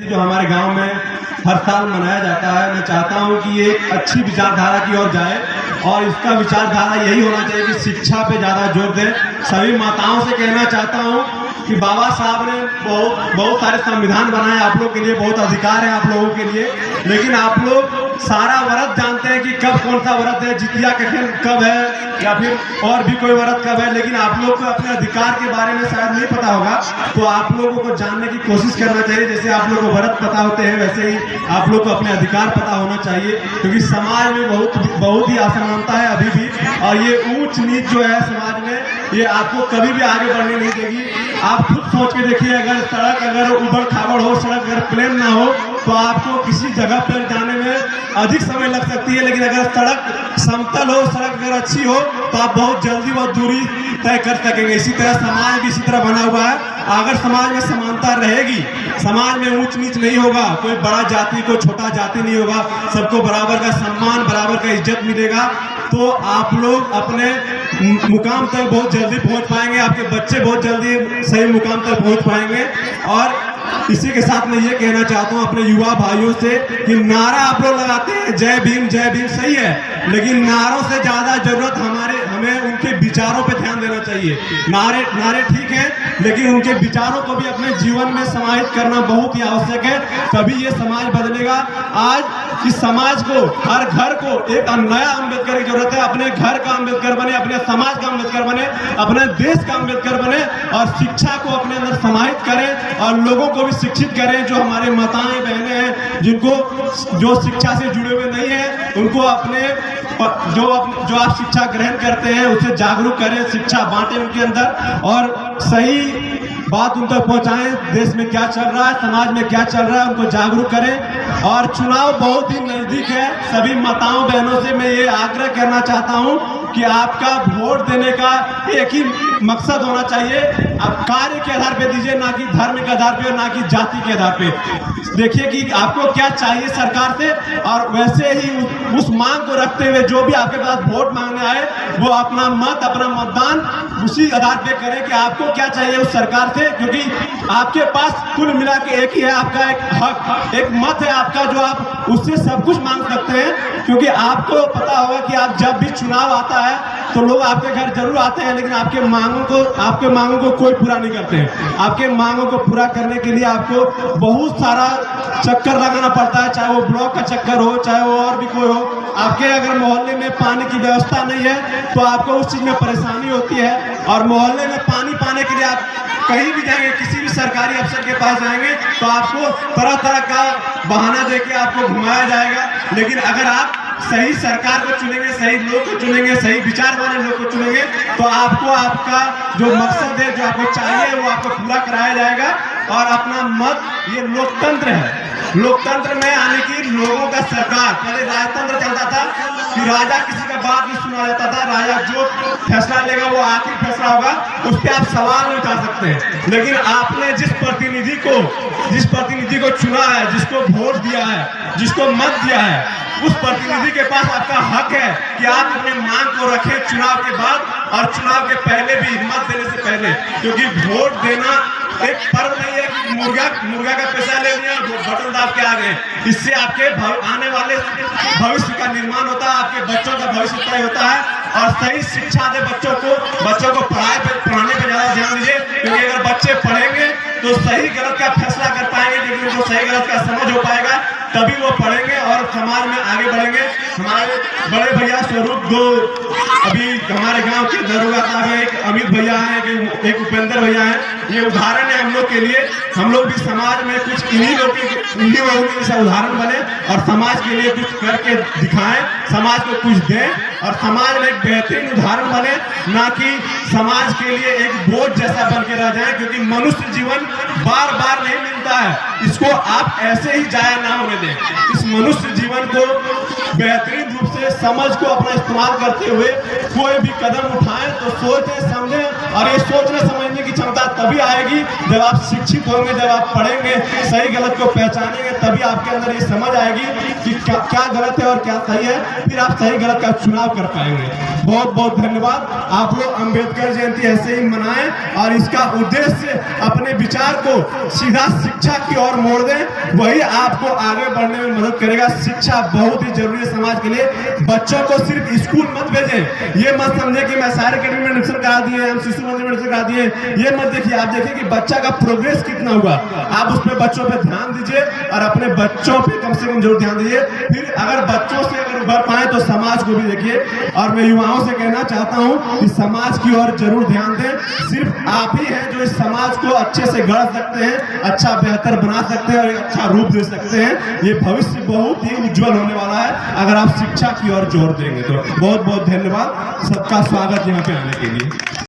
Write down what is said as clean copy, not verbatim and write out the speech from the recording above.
जो हमारे गांव में हर साल मनाया जाता है, मैं चाहता हूं कि ये एक अच्छी विचारधारा की ओर जाए और इसका विचारधारा यही होना चाहिए कि शिक्षा पे ज़्यादा जोर दें। सभी माताओं से कहना चाहता हूं कि बाबा साहब ने बहुत सारे संविधान बनाए आप लोग के लिए, बहुत अधिकार है आप लोगों के लिए, लेकिन आप लोग सारा व्रत जानते हैं कि कब कौन सा व्रत है, जितिया कब है या फिर और भी कोई व्रत कब है, लेकिन आप लोग को अपने अधिकार के बारे में शायद नहीं पता होगा। तो आप लोगों को जानने की कोशिश करना चाहिए। जैसे आप लोग को व्रत पता होते हैं वैसे ही आप लोग को अपने अधिकार पता होना चाहिए, क्योंकि समाज में बहुत ही असमानता है अभी भी, और ये ऊंच नीच जो है समाज में, ये आपको कभी भी आगे बढ़ने नहीं देगी। आप खुद सोच के देखिए, अगर सड़क अगर उबड़ खाबड़ हो, सड़क अगर प्लेन ना हो, तो आपको किसी जगह पर जाने में अधिक समय लग सकती है, लेकिन अगर सड़क समतल हो, सड़क अगर अच्छी हो, तो आप बहुत जल्दी बहुत दूरी तय कर सकेंगे। इसी तरह समाज भी इसी तरह बना हुआ है। अगर समाज में समानता रहेगी, समाज में ऊंच नीच नहीं होगा, कोई बड़ा जाति कोई छोटा जाति नहीं होगा, सबको बराबर का सम्मान बराबर का इज्जत मिलेगा, तो आप लोग अपने मुकाम तक बहुत जल्दी पहुंच पाएंगे, आपके बच्चे बहुत जल्दी सही मुकाम तक पहुंच पाएंगे। और इसी के साथ मैं ये कहना चाहता हूँ अपने युवा भाइयों से कि नारा आप लोग लगाते हैं जय भीम सही है, लेकिन नारों से ज्यादा जरूरत हमें उनके विचारों पे ध्यान देना चाहिए। नारे ठीक है, लेकिन उनके विचारों को भी अपने जीवन में समाहित करना बहुत ही आवश्यक है, तभी ये समाज बदलेगा। आज इस समाज को, हर घर को एक नया अम्बेडकर की जरूरत है। अपने घर का अम्बेडकर बने, अपने समाज का अम्बेडकर बने, अपने देश का अम्बेडकर बने, और शिक्षा को अपने अंदर समाहित करें और लोगों को भी शिक्षित करें। जो हमारे माताएं बहनें हैं जो शिक्षा से जुड़े हुए नहीं है, उनको अपने जो आप शिक्षा ग्रहण करते हैं उसे जागरूक करें, शिक्षा बांटें उनके अंदर और सही बात उन तक पहुंचाएं। देश में क्या चल रहा है, समाज में क्या चल रहा है, उनको जागरूक करें। और चुनाव बहुत ही नजदीक है। सभी माताओं बहनों से मैं ये आग्रह करना चाहता हूं कि आपका वोट देने का एक ही मकसद होना चाहिए, आप कार्य के आधार पे दीजिए, ना कि धर्म के आधार पे, ना कि जाति के आधार पे। देखिए कि आपको क्या चाहिए सरकार से, और वैसे ही उस मांग को रखते हुए जो भी आपके पास वोट मांगने आए वो अपना मतदान उसी आधार पे करें कि आपको क्या चाहिए उस सरकार से, क्योंकि आपके पास कुल मिला के एक ही है, आपका एक हक, एक मत है आपका, जो आप उससे सब कुछ मांग सकते हैं। क्योंकि आपको पता होगा कि आप जब भी चुनाव आता है तो लोग आपके घर जरूर आते हैं, लेकिन आपके मांगों को कोई पूरा नहीं करते हैं। आपके मांगों को पूरा करने के लिए आपको बहुत सारा चक्कर लगाना पड़ता है, चाहे वो ब्लॉक का चक्कर हो, चाहे वो और भी कोई हो। आपके अगर मोहल्ले में पानी की व्यवस्था नहीं है तो आपको उस चीज में परेशानी होती है, और मोहल्ले में पानी पाने के लिए आप कहीं भी जाएंगे, किसी भी सरकारी अफसर के पास जाएंगे तो आपको तरह तरह का बहाना देके आपको घुमाया जाएगा। लेकिन अगर आप सही सरकार को चुनेंगे, सही लोग को चुनेंगे, सही विचार वाले लोग को चुनेंगे, तो आपको आपका जो मकसद है, जो आपको चाहिए, वो आपको पूरा कराया जाएगा। और अपना मत, ये लोकतंत्र है। लोकतंत्र में आने की लोगों का सरकार, पहले राजतंत्र चलता था कि राजा किसी का बात नहीं सुना जाता था, राजा जो फैसला लेगा वो आखिरी फैसला होगा, उस पर आप सवाल नहीं उठा सकते। लेकिन आपने जिस प्रतिनिधि को चुना है, जिसको वोट दिया है, जिसको मत दिया है, उस प्रतिनिधि के पास आपका हक है कि आप अपने मांग को रखें चुनाव के बाद और चुनाव के पहले भी, मत देने से पहले। क्योंकि वोट देना एक पर्व नहीं है कि मुर्गा का पैसा ले लिया बटन दाब के आ गए। इससे आपके आने वाले भविष्य का निर्माण होता है, आपके बच्चों का भविष्य तय होता है। और सही शिक्षा दे बच्चों को पढ़ाने पे ज्यादा ध्यान दीजिए, क्योंकि अगर बच्चे पढ़ेंगे तो सही गलत का फैसला कर पाएंगे, क्योंकि उनको सही गलत का समझ हो पाएगा, तभी वो पढ़ेंगे और समाज में आगे बढ़ेंगे। हमारे बड़े भैया स्वरूप दो अभी हमारे गांव के दरोगा साहब है, एक अमित भैया है, एक उपेंद्र भैया है, ये उदाहरण है हम लोग के लिए। हम लोग भी समाज में कुछ इन्हीं लोगों के जैसा उदाहरण बने और समाज के लिए कुछ करके दिखाएं, समाज को कुछ दें और समाज में एक बेहतरीन उदाहरण बने, ना कि समाज के लिए एक बोझ जैसा बन के रह जाए। क्योंकि मनुष्य जीवन बार बार नहीं मिलता है, इसको आप ऐसे ही जाया ना होने दें। इस मनुष्य जीवन को बेहतरीन रूप से समझ को अपना इस्तेमाल करते हुए कोई भी कदम उठाएं तो सोचें समझें, और ये सोचने समझने की क्षमता तभी आएगी जब आप शिक्षित होंगे, जब आप पढ़ेंगे, सही गलत को पहचानेंगे, तभी आपके अंदर ये समझ आएगी कि क्या गलत है और क्या सही है, फिर आप सही गलत का चुनाव कर पाएंगे। बहुत बहुत धन्यवाद। आप लोग अम्बेडकर जयंती ऐसे ही मनाएं और इसका उद्देश्य अपने विचार को सीधा शिक्षा की ओर मोड़ दें, वही आपको आगे बढ़ने में मदद करेगा। शिक्षा बहुत ही जरूरी है समाज के लिए। बच्चों को सिर्फ स्कूल मत भेजें, ये मत समझे कि मैं सारे अकेडमी में एडमिशन करा दिए, हम शिशु मंदिर में एडमिशन करा दिए, ये मत देखिए। आप देखिए कि बच्चा का प्रोग्रेस कितना हुआ, आप उस पर बच्चों पे ध्यान दीजिए और अपने बच्चों पे कम से कम जरूर ध्यान दीजिए। फिर अगर बच्चों से अगर उभर पाए तो समाज को भी देखिए। और मैं युवाओं से कहना चाहता हूं कि समाज की ओर जरूर ध्यान दें। सिर्फ आप ही हैं जो इस समाज को अच्छे से गढ़ सकते हैं, अच्छा बेहतर बना सकते हैं और एक अच्छा रूप दे सकते हैं। ये भविष्य बहुत ही उज्जवल होने वाला है अगर आप शिक्षा की ओर जोर देंगे तो। बहुत बहुत धन्यवाद, सबका स्वागत यहाँ पे आने के लिए।